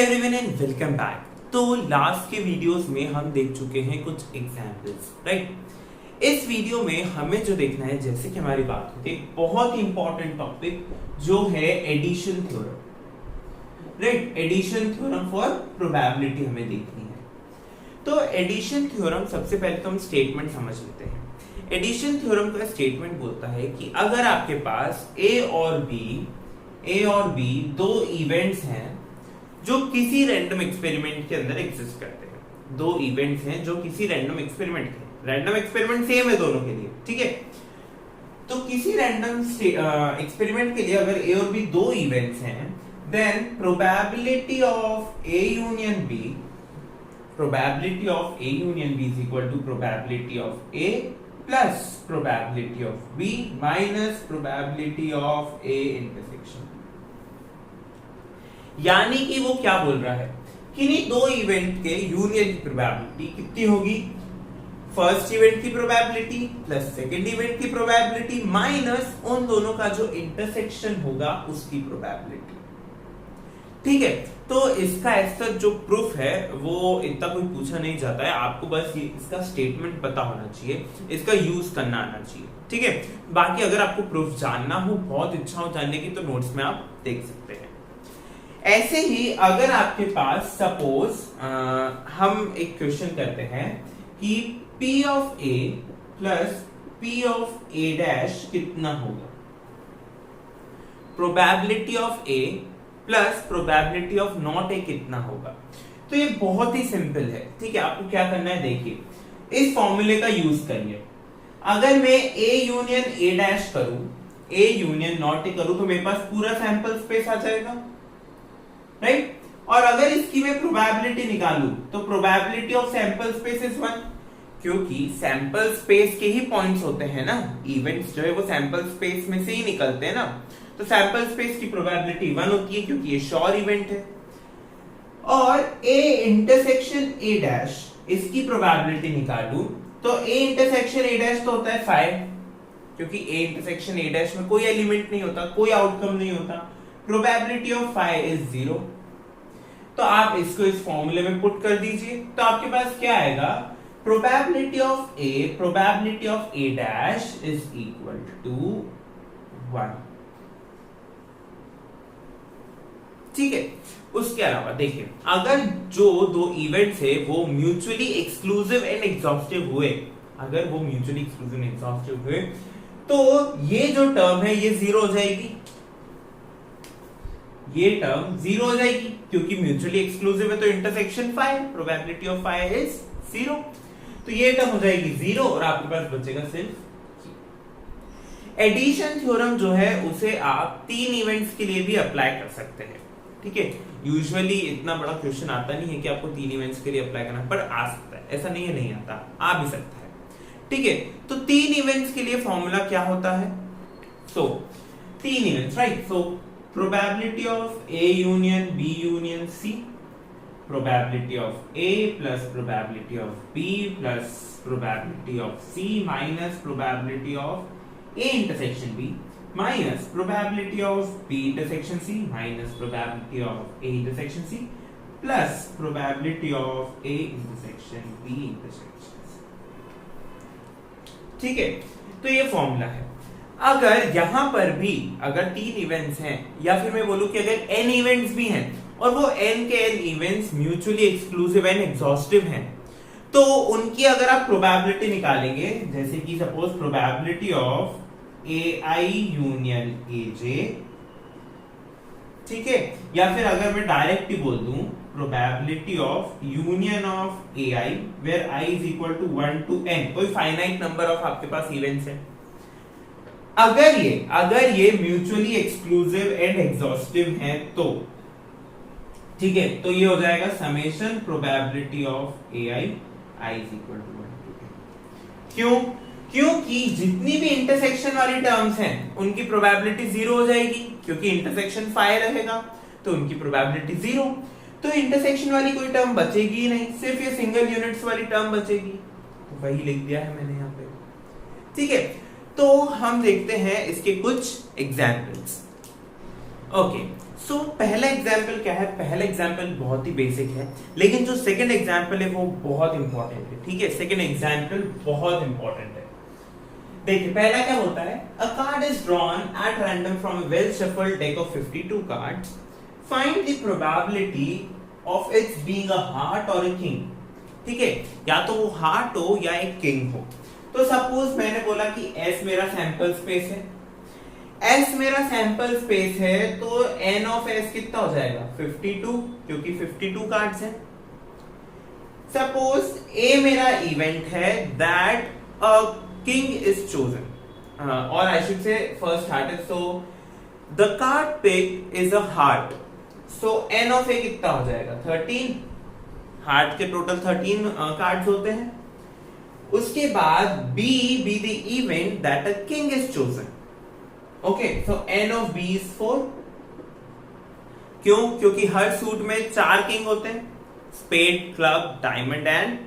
Everyone and welcome back. तो last के videos में हम देख चुके हैं कुछ एग्जांपल्स, राइट। इस वीडियो में हमें जो देखना है, जैसे कि हमारी बात होती है बहुत ही इंपॉर्टेंट टॉपिक जो है addition theorem, right. Addition theorem for probability हमें देखनी है। तो एडिशन थ्योरम, सबसे पहले तो हम स्टेटमेंट समझ लेते हैं। एडिशन थ्योरम का स्टेटमेंट बोलता है कि अगर आपके पास ए और बी दो इवेंट्स हैं जो किसी रैंडम एक्सपेरिमेंट के अंदर एग्जिस्ट करते हैं, दो इवेंट्स हैं जो किसी रैंडम एक्सपेरिमेंट सेम है दोनों के लिए, ठीक है। तो किसी रैंडम एक्सपेरिमेंट के लिए अगर ए और बी दो इवेंट्स हैं, then probability of A union B is equal to probability of A plus probability of B minus probability of A intersection. यानी कि वो क्या बोल रहा है कि नहीं, दो इवेंट के यूनियन की प्रोबेबिलिटी कितनी होगी, फर्स्ट इवेंट की प्रोबेबिलिटी प्लस सेकंड इवेंट की प्रोबेबिलिटी माइनस उन दोनों का जो इंटरसेक्शन होगा उसकी प्रोबेबिलिटी, ठीक है। तो इसका ऐसा जो प्रूफ है वो इतना कोई पूछा नहीं जाता है, आपको बस ये इसका स्टेटमेंट पता होना चाहिए, इसका यूज करना आना चाहिए, ठीक है। बाकी अगर आपको प्रूफ जानना हो, बहुत इच्छा हो जानने की, तो नोट्स में आप देख सकते हैं। ऐसे ही अगर आपके पास सपोज हम एक क्वेश्चन करते हैं कि P of A plus P of A dash कितना होगा, probability of A plus probability of not a कितना होगा। तो ये बहुत ही सिंपल है, ठीक है। आपको क्या करना है, देखिए इस फॉर्मूले का यूज करिए। अगर मैं A यूनियन A डैश करूं, A यूनियन नॉट ए करूं, तो मेरे पास पूरा सैंपल स्पेस आ जाएगा, राइट। और अगर इसकी मैं प्रोबेबिलिटी निकालूं तो probability of sample space is 1, क्योंकि सैंपल स्पेस के ही पॉइंट्स होते हैं ना, इवेंट्स जो है वो सैंपल स्पेस में से ही निकलते हैं ना। तो सैंपल स्पेस की प्रोबेबिलिटी 1 होती है क्योंकि ये श्योर इवेंट है। और A इंटरसेक्शन A डैश, इसकी प्रोबेबिलिटी निकालूं तो A इंटरसेक्शन A डैश तो होता है 5, क्योंकि A इंटरसेक्शन A डैश में कोई एलिमेंट नहीं होता, कोई आउटकम नहीं होता। Probability of 5 is 0। तो आप इसको इस फॉर्मूले में पुट कर दीजिए, तो आपके पास क्या आएगा, probability of A dash is equal to 1, ठीक है। उसके अलावा देखिए, अगर जो दो इवेंट्स है वो म्यूचुअली एक्सक्लूसिव एंड एग्जॉस्टिव हुए, तो ये जो टर्म है ये 0 हो जाएगी, ये टर्म 0 हो जाएगी क्योंकि म्यूचुअली एक्सक्लूसिव है। तो इंटरसेक्शन 5, प्रोबेबिलिटी ऑफ 5 इज 0, तो ये टर्म हो जाएगी 0 और आपके पास बचेगा सिर्फ। एडिशन थ्योरम जो है उसे आप 3 इवेंट्स के लिए भी अप्लाई कर सकते हैं, ठीक है। यूजुअली इतना बड़ा क्वेश्चन आता नहीं है कि आपको 3 इवेंट्स के लिए अप्लाई करना, पर आ सकता है, ऐसा नहीं है नहीं आता, आ भी सकता है, ठीक है। तो 3 इवेंट्स के लिए फॉर्मूला क्या होता है, सो 3 events, right. So probability of A union B union C, probability of A plus probability of B plus probability of C minus probability of A intersection B minus probability of B intersection C minus probability of A intersection C plus probability of A intersection B intersection C, ठीक है। तो ये formula है। अगर यहां पर भी अगर 3 इवेंट्स हैं, या फिर मैं बोलूं कि अगर n इवेंट्स भी हैं और वो n के n events mutually exclusive and exhaustive हैं, तो उनकी अगर आप प्रोबेबिलिटी निकालेंगे, जैसे कि suppose probability of AI union AJ, ठीक है, या फिर अगर मैं डायरेक्ट ही बोल दूं probability of union of AI where I is equal to 1 to n, कोई फाइनाइट नंबर ऑफ आपके पास इवेंट्स है। अगर ये म्यूचुअली एक्सक्लूसिव एंड एग्जॉस्टिव हैं तो, ठीक है, तो ये हो जाएगा summation probability of AI I is equal to 1 to n। क्यों? क्योंकि जितनी भी इंटरसेक्शन वाली टर्म्स हैं उनकी प्रोबेबिलिटी 0 हो जाएगी, क्योंकि इंटरसेक्शन 5 रहेगा तो उनकी प्रोबेबिलिटी 0। तो इंटरसेक्शन वाली कोई टर्म बचेगी ही नहीं, सिर्फ ये सिंगल यूनिट्स वाली टर्म बचेगी। तो वही लिख दिया है मैंने यहाँ पे, ठीक है। तो हम देखते हैं इसके कुछ एग्जाम्पल्स। ओके, सो पहला एग्जाम्पल क्या है, पहला एग्जाम्पल बहुत ही बेसिक है, लेकिन जो सेकंड एग्जाम्पल है वो बहुत इंपॉर्टेंट है, ठीक है। सेकंड एग्जाम्पल बहुत इंपॉर्टेंट है। देखिए पहला क्या होता है, अ card is drawn at random from a well shuffled deck of 52 cards, find the probability of its being a heart और अ किंग, ठीक है। या तो वो हार्ट हो या एक किंग हो। तो सपोज मैंने बोला कि एस मेरा सैंपल स्पेस है, एस मेरा सैंपल स्पेस है, तो एन ऑफ एस कितना हो जाएगा 52, क्योंकि 52 कार्ड्स हैं। सपोज ए मेरा इवेंट है that a king is chosen, और I should say first heart है, so the card pick is a heart, so N of A कितना हो जाएगा 13, हार्ट के टोटल 13 कार्ड्स होते हैं। उसके बाद B B the event that a king is chosen, okay, so N of B is 4। क्यों? क्योंकि हर सूट में 4 किंग होते हैं, spade, club, diamond and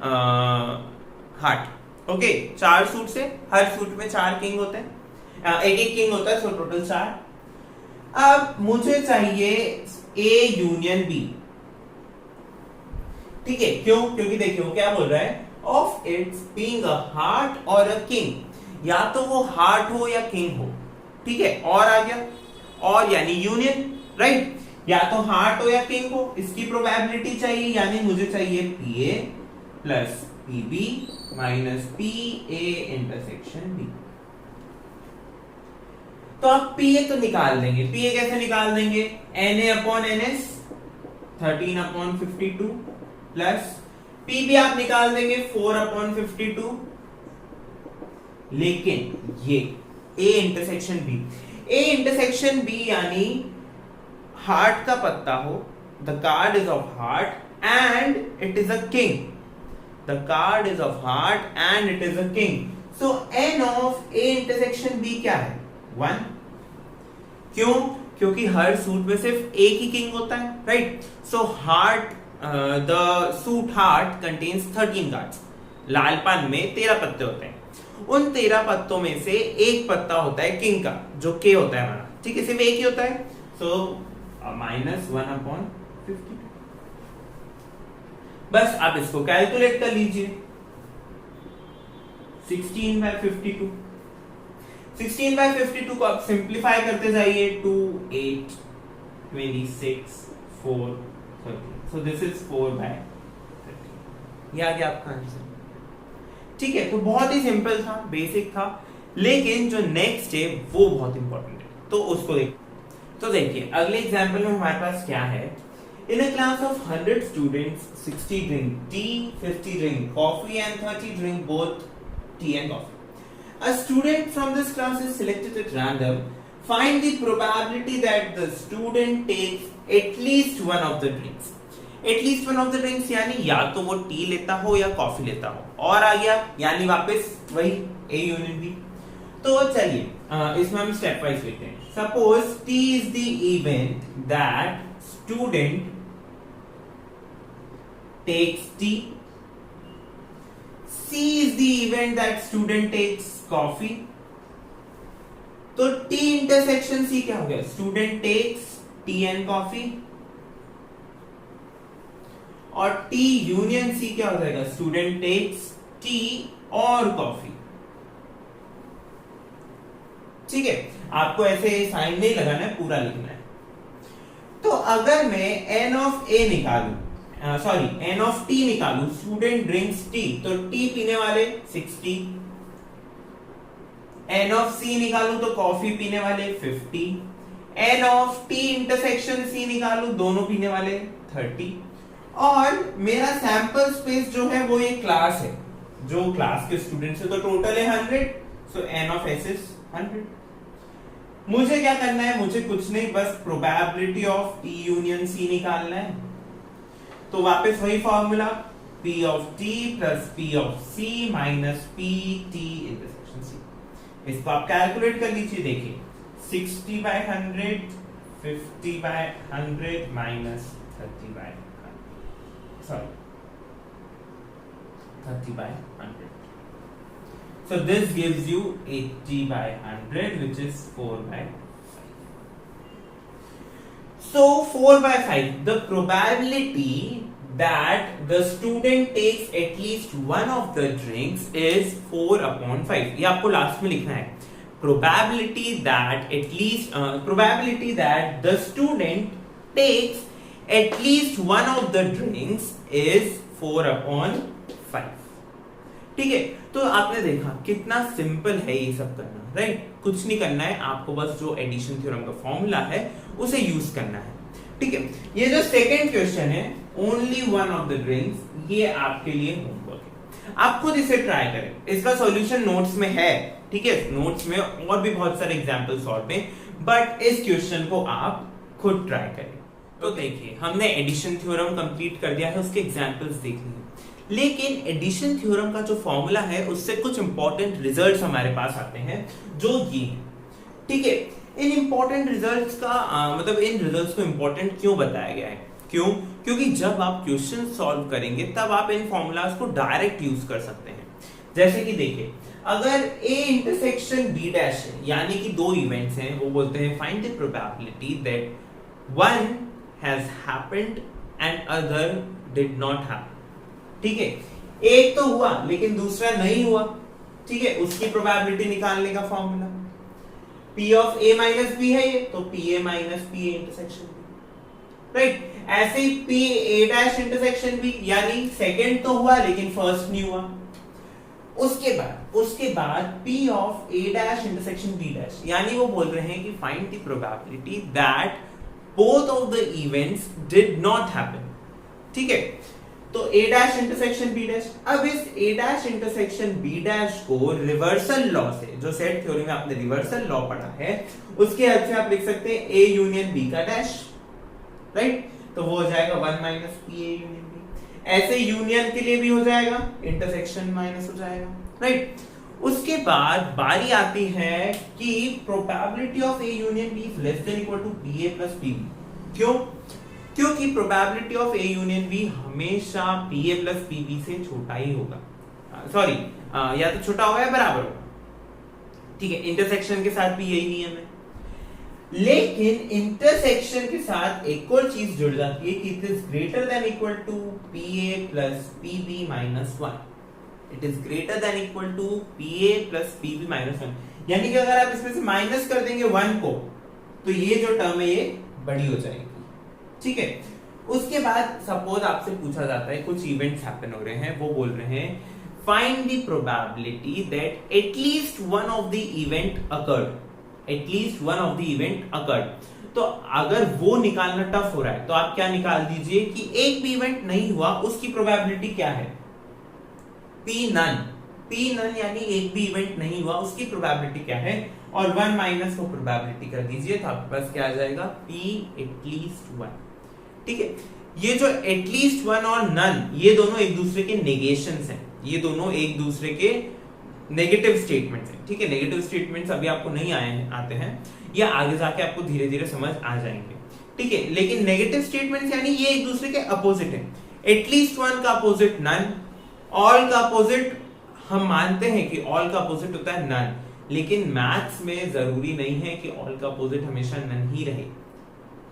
heart, okay. 4 suit से हर सूट में 4 किंग होते हैं, एक एक किंग होता है, सो टोटल 4। अब मुझे चाहिए ए यूनियन बी, ठीक है। क्यों? क्योंकि देखिए वो क्या बोल रहा है, of its being a heart और अ किंग, या तो वो हार्ट हो या किंग हो, ठीक है। और आ गया, और यानी यूनियन, राइट। या तो हार्ट हो या किंग हो, इसकी प्रोबेबिलिटी चाहिए, यानी मुझे चाहिए P A plus P B minus P A intersection B. तो आप पी ए तो निकाल देंगे, पी ए कैसे निकाल देंगे, N A upon N S 13 upon 52 plus P B आप निकाल देंगे 4 अपॉन 52, लेकिन ये A intersection B, A intersection B यानी हार्ट का पत्ता हो, the card is of heart and it is a king, the card is of heart and it is a king, so N of A intersection B क्या है 1। क्यों? क्योंकि हर suit में सिर्फ एक ही किंग होता है, right. So heart, the suit heart contains 13 cards, लाल पान में 13 पत्ते होते हैं, उन 13 पत्तों में से एक पत्ता होता है किंग का, जो के होता है हमारा, ठीक है, सिर्फ एक ही होता है, सो माइनस 1 अपॉन 52। बस आप इसको कैलकुलेट कर लीजिए, 16/52, 16/52 को आप सिंप्लीफाई करते जाइए, 2 8 26 4 13, सो दिस इज 4/13, ये आ गया आपका आंसर, ठीक है। तो बहुत ही सिंपल था, बेसिक था, लेकिन जो नेक्स्ट है वो बहुत इंपॉर्टेंट है, तो उसको तो देखिए अगले एग्जांपल में हमारे पास क्या है, in a class of 100 students 60 drink tea, 50 drink coffee and 30 drink both tea and coffee. A student from this class is selected at random. Find the probability that the student takes at least one of the drinks. At least one of the drinks यानी या तो वो T लेता हो या coffee लेता हो, और आ गया यानी वापस वही ए यूनियन बी। तो चलिए इसमें हम स्टेप वाइज लेते हैं। Suppose T is the event that student takes T, C is the event that student takes coffee. तो T intersection C क्या हो गया, student takes tea and coffee, और T union C क्या हो जाएगा, student takes tea और coffee, ठीक है। आपको ऐसे साइन नहीं लगाना है, पूरा लिखना है। तो अगर मैं n of A निकालूं, सॉरी n of t निकालू, स्टूडेंट ड्रिंक्स टी, तो टी पीने वाले 60, n of c निकालू तो कॉफी पीने वाले 50, n of t intersection c निकालू, दोनों पीने वाले 30, और मेरा सैंपल स्पेस जो है वो ये क्लास है, जो क्लास के स्टूडेंट्स है, तो टोटल है 100, सो n of s इज 100। मुझे क्या करना है, मुझे कुछ नहीं, बस probability of t union c निकालना है। तो वापस वही formula, P of t plus P of c minus P t intersection c। इसको आप कैलकुलेट कर लीजिए, देखिए 60/100, 50/100 minus 30/100, so this gives you 80/100 which is 4/5। So 4/5, the probability that the student takes at least one of the drinks is 4/5. ये आपको last में लिखना है. Probability that the student takes at least one of the drinks is 4/5. ठीक है, तो आपने देखा कितना सिंपल है ये सब करना, राइट? कुछ नहीं करना है, आपको बस जो एडिशन थ्योरम का फॉर्मूला है उसे यूज करना है. ठीक है, ये जो सेकंड क्वेश्चन है, only one of the drinks, ये आपके लिए होमवर्क है. आप खुद इसे ट्राई करें. इसका सॉल्यूशन नोट्स में है. ठीक है, नोट्स में और भी बहुत सारे एग्जांपल सॉल्व हैं, बट इस क्वेश्चन को आप खुद ट्राई करें. तो देखिए, हमने एडिशन थ्योरम कंप्लीट कर दिया है, उसके एग्जांपल्स देख लिए. लेकिन एडिशन थ्योरम का जो फॉर्मूला है उससे कुछ इंपॉर्टेंट रिजल्ट्स हमारे पास आते हैं, जो ये हैं. ठीक है, इन इंपॉर्टेंट रिजल्ट्स का मतलब इन रिजल्ट्स को इंपॉर्टेंट क्यों बताया गया है? क्यों? क्योंकि जब आप क्वेश्चन सॉल्व करेंगे तब आप इन फॉर्मूलाज को डायरेक्ट यूज कर सकते हैं. जैसे कि देखिए, अगर A इंटरसेक्शन B डैश है, यानी कि दो इवेंट्स हैं, वो बोलते हैं find the probability that one has happened and other did not happen. ठीक है, एक तो हुआ लेकिन दूसरा नहीं हुआ. ठीक है, उसकी प्रोबेबिलिटी निकालने का formula P of A minus B है ये, तो PA minus PA intersection B, right? ऐसे ही PA डैश इंटरसेक्शन B, यानी सेकंड तो हुआ लेकिन फर्स्ट नहीं हुआ. उसके बाद P of A dash intersection B dash, यानी वो बोल रहे हैं कि find the probability that both of the events did not happen. ठीक है, तो A dash intersection B dash. अब इस A dash intersection B dash को रिवर्सल लॉ से, जो सेट थ्योरी में आपने रिवर्सल लॉ पढ़ा है, उसके हेल्प से आप लिख सकते हैं A यूनियन B का डैश, राइट? तो वो हो जाएगा 1 माइनस PA यूनियन B. ऐसे यूनियन के लिए भी हो जाएगा, इंटरसेक्शन माइनस हो जाएगा, राइट? उसके बाद बारी आती है कि probability of A union B is less than equal to PA plus PB. क्यों? क्योंकि probability of A union B हमेशा PA प्लस PB से छोटा ही होगा. सॉरी, या तो छोटा होगा या बराबर होगा. ठीक है, इंटरसेक्शन के साथ भी यही नियम है. लेकिन इंटरसेक्शन के साथ एक और चीज जुड़ जाती है कि it is greater than equal to PA plus PB minus 1. It is greater than equal to PA plus PB minus 1. यानी कि अगर आप इसमें से माइनस कर देंगे 1 को, तो ये जो टर्म है ये बड़ी हो जाएगी. ठीक है, उसके बाद सपोज आपसे पूछा जाता है, कुछ इवेंट्स हैपन हो रहे हैं, वो बोल रहे हैं find the probability that at least one of the event occurred. At least one of the event occurred. तो अगर वो निकालना टफ हो रहा है तो आप क्या निकाल दीजिए कि एक भी इवेंट नहीं हुआ, उसकी प्रोबेबिलिटी क्या है? P none. P नन यानी एक भी इवेंट नहीं हुआ, उसकी प्रोबेबिलिटी क्या है? और 1 माइनस को प्रोबेबिलिटी कर दीजिए, तो आपके पास क्या आ जाएगा? P at least 1. ठीक है, ये जो एटलीस्ट 1 और नन, ये दोनों एक दूसरे के नेगेशंस हैं. ये दोनों एक दूसरे के नेगेटिव स्टेटमेंट्स हैं. ठीक है, नेगेटिव स्टेटमेंट्स अभी आपको नहीं आते हैं, ये आगे जाके आपको धीरे धीरे समझ आ जाएंगे. ठीक है, लेकिन नेगेटिव स्टेटमेंट्स यानी ये एक दूसरे के अपोजिट हैं. एटलीस्ट 1 का अपोजिट नन, ऑल का अपोजिट हम मानते हैं कि ऑल का अपोजिट होता है नन, लेकिन मैथ्स में जरूरी नहीं है कि ऑल का अपोजिट हमेशा नन ही रहे.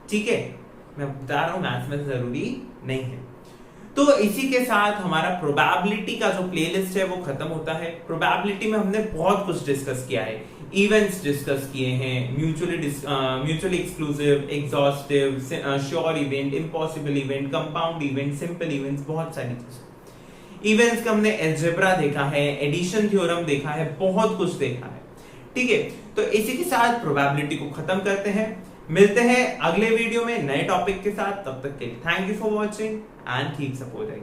ठीक है, मैं बता रहा हूं मैथ्स में जरूरी नहीं है. तो इसी के साथ हमारा प्रोबेबिलिटी का जो प्लेलिस्ट है वो खत्म होता है. प्रोबेबिलिटी में हमने बहुत कुछ डिस्कस किया है. इवेंट्स डिस्कस किए हैं, mutually exclusive, exhaustive, sure event, impossible event, compound event, simple events, बहुत सारी चीजें. इवेंट्स का हमने अलजेब्रा देखा है, एडिशन थ्योरम देखा है, बहुत कुछ देखा है. ठीक है, तो इसी के साथ प्रोबेबिलिटी को खत्म करते हैं. मिलते हैं अगले वीडियो में नए टॉपिक के साथ. तब तक के लिए thank you for watching and keep supporting.